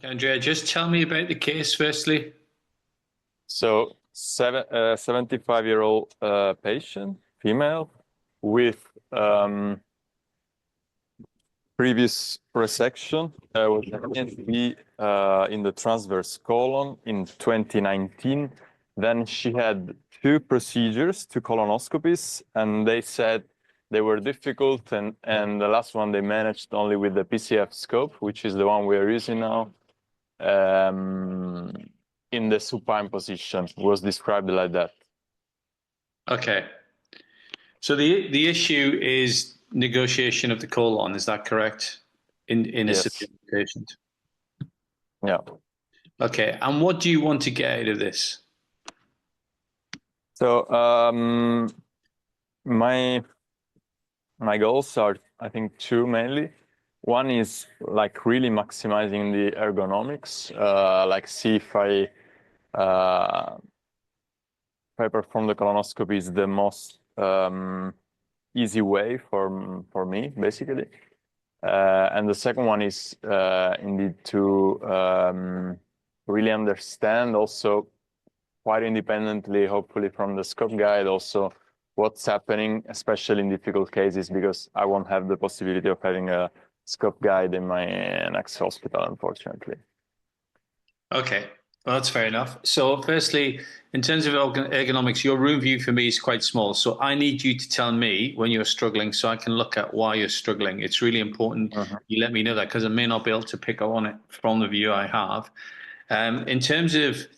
Okay, Andrea, just tell me about the case firstly. So, 75-year-old patient, female, with previous resection was in the transverse colon in 2019. Then she had two procedures, two colonoscopies, and they said they were difficult. And the last one they managed only with the PCF scope, which is the one we are using now. In the supine position was described like that. Okay. So the issue is negotiation of the colon, is that correct? In a Yes. severe patient. Yeah. Okay. And what do you want to get out of this? So my goals are, I think, two mainly. One is like really maximizing the ergonomics, like see if I perform the colonoscopy is the most easy way for me, basically. And the second one is indeed to really understand also quite independently, hopefully from the scope guide, also what's happening, especially in difficult cases, because I won't have the possibility of having a scope guide in my next hospital, unfortunately. Okay. Well, that's fair enough. So firstly, in terms of ergonomics, your room view for me is quite small. So I need you to tell me when you're struggling so I can look at why you're struggling. It's really important you let me know that because I may not be able to pick up on it from the view I have. In terms of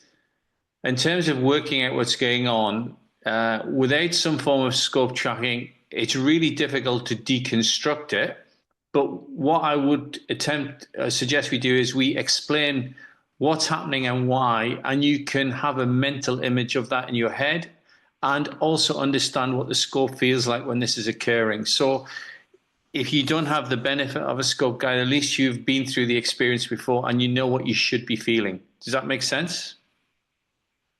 working out what's going on, without some form of scope tracking, it's really difficult to deconstruct it. But what I would suggest we do is we explain what's happening and why, and you can have a mental image of that in your head and also understand what the scope feels like when this is occurring. So if you don't have the benefit of a scope guide, at least you've been through the experience before and you know what you should be feeling. Does that make sense?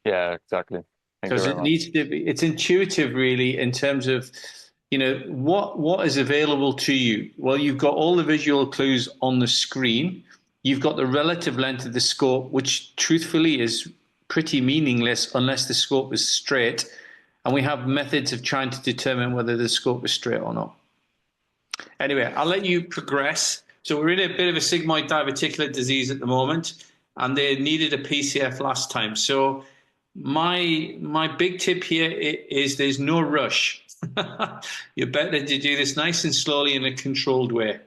Yeah, exactly. Thank you Because very it much. needs to be, it's intuitive really in terms of, what is available to you. Well, you've got all the visual clues on the screen. You've got the relative length of the scope, which truthfully is pretty meaningless unless the scope is straight. And we have methods of trying to determine whether the scope is straight or not. Anyway, I'll let you progress. So we're in a bit of a sigmoid diverticular disease at the moment, and they needed a PCF last time. So my big tip here is there's no rush. You're better to do this nice and slowly in a controlled way.